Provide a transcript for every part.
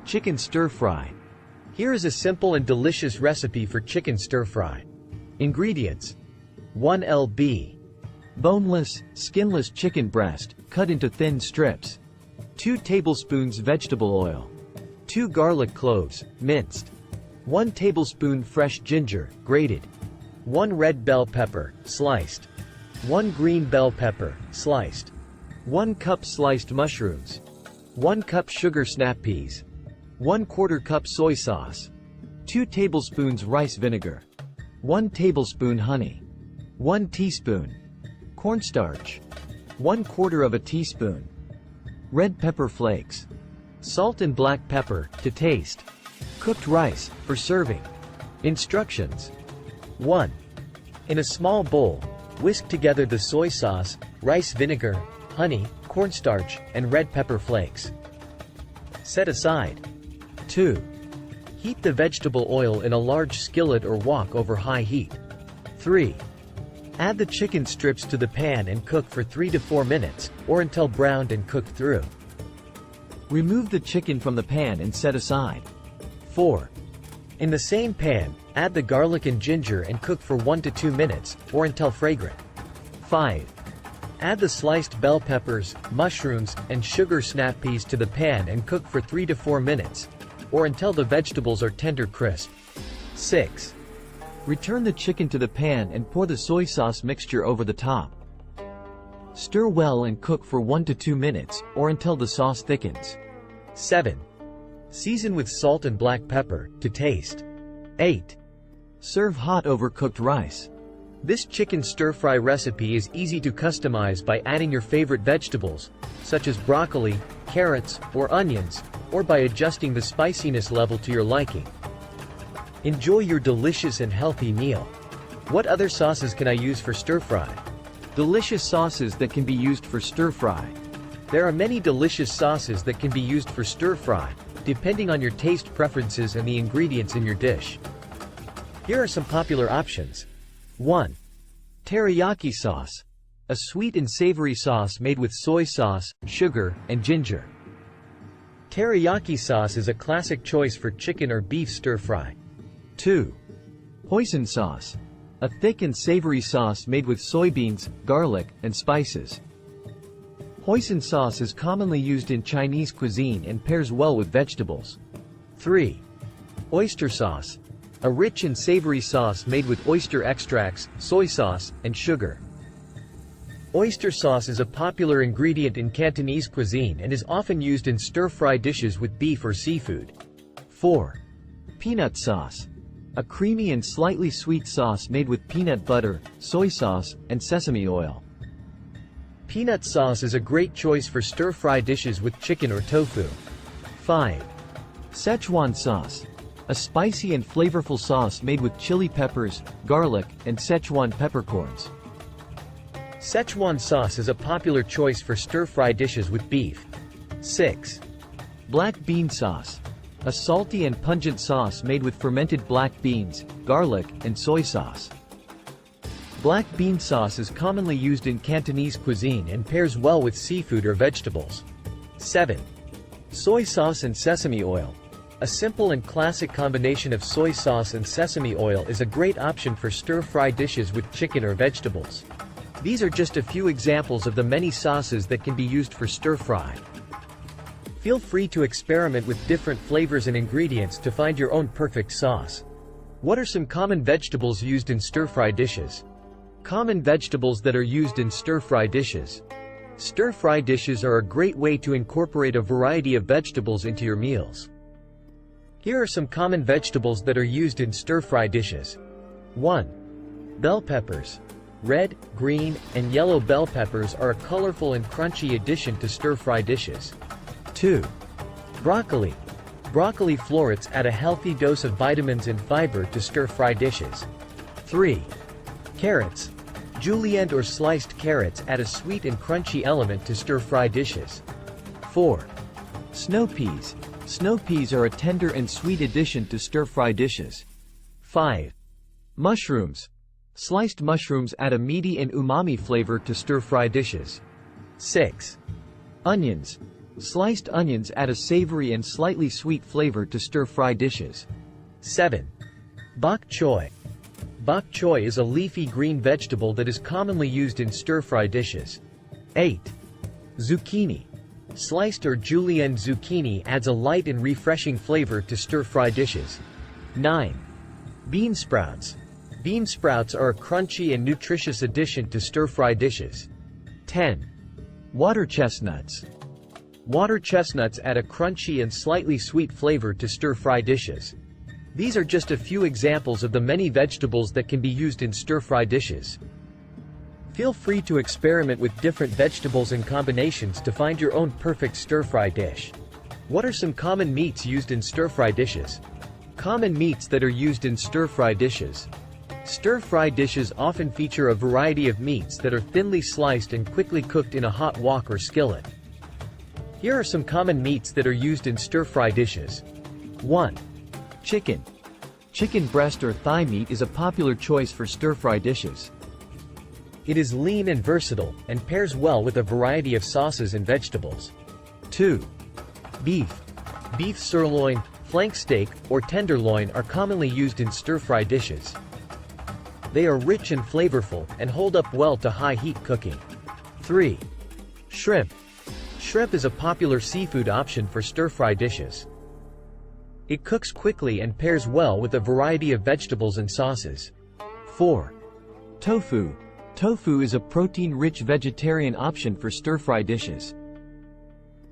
Chicken stir-fry. Here is a simple and delicious recipe for chicken stir-fry. Ingredients: 1 lb. boneless, skinless chicken breast, cut into thin strips. 2 tablespoons vegetable oil. 2 garlic cloves, minced. 1 tablespoon fresh ginger, grated. 1 red bell pepper, sliced. 1 green bell pepper, sliced. 1 cup sliced mushrooms. 1 cup sugar snap peas. 1/4 cup soy sauce. 2 tablespoons rice vinegar. 1 tablespoon honey. 1 teaspoon cornstarch. 1/4 teaspoon red pepper flakes. Salt and black pepper to taste. Cooked rice for serving. Instructions: 1. In a small bowl, whisk together the soy sauce, rice vinegar, honey, cornstarch, and red pepper flakes. Set aside. 2. Heat the vegetable oil in a large skillet or wok over high heat. 3. Add the chicken strips to the pan and cook for 3 to 4 minutes, or until browned and cooked through. Remove the chicken from the pan and set aside. 4. In the same pan, add the garlic and ginger and cook for 1 to 2 minutes, or until fragrant. 5. Add the sliced bell peppers, mushrooms, and sugar snap peas to the pan and cook for 3 to 4 minutes, or until the vegetables are tender crisp. 6. Return the chicken to the pan and pour the soy sauce mixture over the top. Stir well and cook for 1 to 2 minutes, or until the sauce thickens. 7. Season with salt and black pepper, to taste. 8. Serve hot over cooked rice. This chicken stir-fry recipe is easy to customize by adding your favorite vegetables, such as broccoli, carrots, or onions, or by adjusting the spiciness level to your liking. Enjoy your delicious and healthy meal. What other sauces can I use for stir-fry? Delicious sauces that can be used for stir-fry. There are many delicious sauces that can be used for stir-fry, depending on your taste preferences and the ingredients in your dish. Here are some popular options. 1. Teriyaki sauce. A sweet and savory sauce made with soy sauce, sugar, and ginger. Teriyaki sauce is a classic choice for chicken or beef stir-fry. 2. Hoisin sauce. A thick and savory sauce made with soybeans, garlic, and spices. Hoisin sauce is commonly used in Chinese cuisine and pairs well with vegetables. 3. Oyster sauce. A rich and savory sauce made with oyster extracts, soy sauce, and sugar. Oyster sauce is a popular ingredient in Cantonese cuisine and is often used in stir-fry dishes with beef or seafood. 4. Peanut sauce. A creamy and slightly sweet sauce made with peanut butter, soy sauce, and sesame oil. Peanut sauce is a great choice for stir-fry dishes with chicken or tofu. 5. Szechuan sauce. A spicy and flavorful sauce made with chili peppers, garlic, and Szechuan peppercorns. Szechuan sauce is a popular choice for stir-fry dishes with beef. 6. Black bean sauce. A salty and pungent sauce made with fermented black beans, garlic, and soy sauce. Black bean sauce is commonly used in Cantonese cuisine and pairs well with seafood or vegetables. 7. Soy sauce and sesame oil. A simple and classic combination of soy sauce and sesame oil is a great option for stir-fry dishes with chicken or vegetables. These are just a few examples of the many sauces that can be used for stir-fry. Feel free to experiment with different flavors and ingredients to find your own perfect sauce. What are some common vegetables used in stir-fry dishes? Common vegetables that are used in stir-fry dishes. Stir-fry dishes are a great way to incorporate a variety of vegetables into your meals. Here are some common vegetables that are used in stir-fry dishes. 1. Bell peppers. Red, green, and yellow bell peppers are a colorful and crunchy addition to stir-fry dishes. 2. Broccoli. Broccoli florets add a healthy dose of vitamins and fiber to stir-fry dishes. 3. Carrots. Julienne or sliced carrots add a sweet and crunchy element to stir-fry dishes. 4. Snow peas. Snow peas are a tender and sweet addition to stir-fry dishes. 5. Mushrooms. Sliced mushrooms add a meaty and umami flavor to stir-fry dishes. 6. Onions. Sliced onions add a savory and slightly sweet flavor to stir-fry dishes. 7. Bok choy. Bok choy is a leafy green vegetable that is commonly used in stir-fry dishes. 8. Zucchini. Sliced or julienne zucchini adds a light and refreshing flavor to stir-fry dishes. 9. Bean sprouts. Bean sprouts are a crunchy and nutritious addition to stir-fry dishes. 10. Water chestnuts. Water chestnuts add a crunchy and slightly sweet flavor to stir-fry dishes. These are just a few examples of the many vegetables that can be used in stir-fry dishes. Feel free to experiment with different vegetables and combinations to find your own perfect stir-fry dish. What are some common meats used in stir-fry dishes? Common meats that are used in stir-fry dishes. Stir-fry dishes often feature a variety of meats that are thinly sliced and quickly cooked in a hot wok or skillet. Here are some common meats that are used in stir-fry dishes. 1. Chicken. Chicken breast or thigh meat is a popular choice for stir-fry dishes. It is lean and versatile, and pairs well with a variety of sauces and vegetables. 2. Beef. Beef sirloin, flank steak, or tenderloin are commonly used in stir-fry dishes. They are rich and flavorful, and hold up well to high-heat cooking. 3. Shrimp. Shrimp is a popular seafood option for stir-fry dishes. It cooks quickly and pairs well with a variety of vegetables and sauces. 4. Tofu. Tofu is a protein-rich vegetarian option for stir-fry dishes.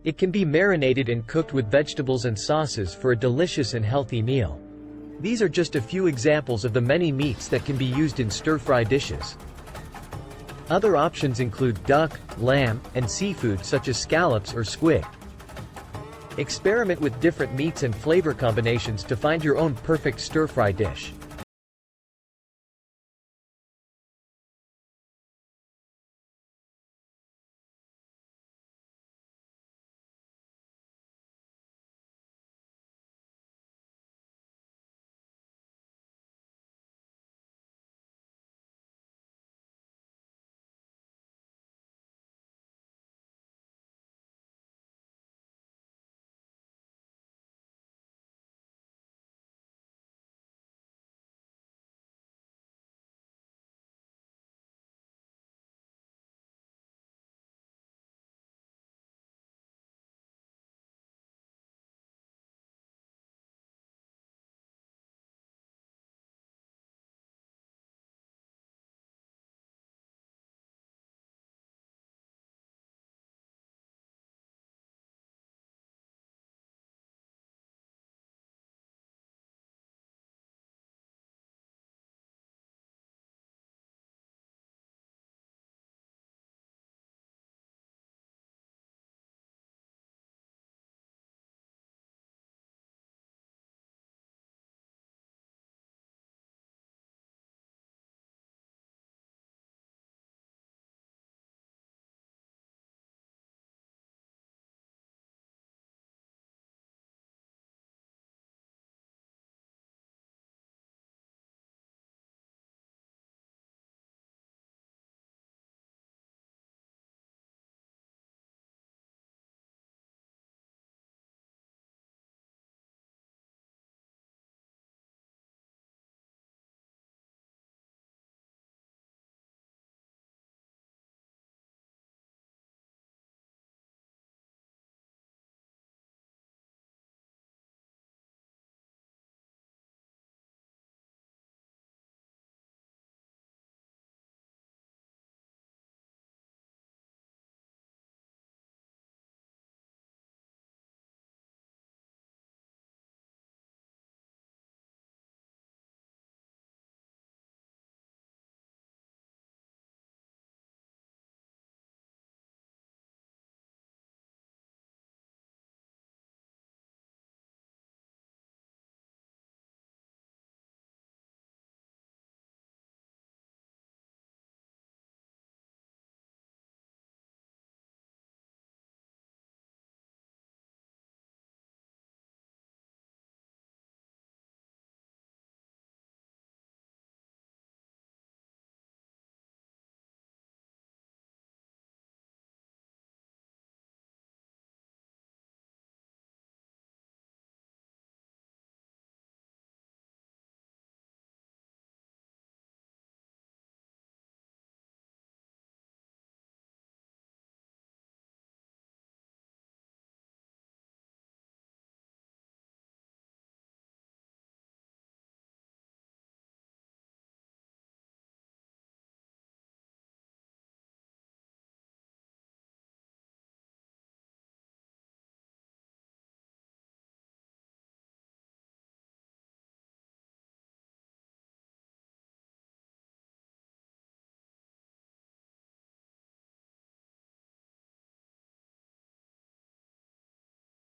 It can be marinated and cooked with vegetables and sauces for a delicious and healthy meal. These are just a few examples of the many meats that can be used in stir-fry dishes. Other options include duck, lamb, and seafood such as scallops or squid. Experiment with different meats and flavor combinations to find your own perfect stir-fry dish.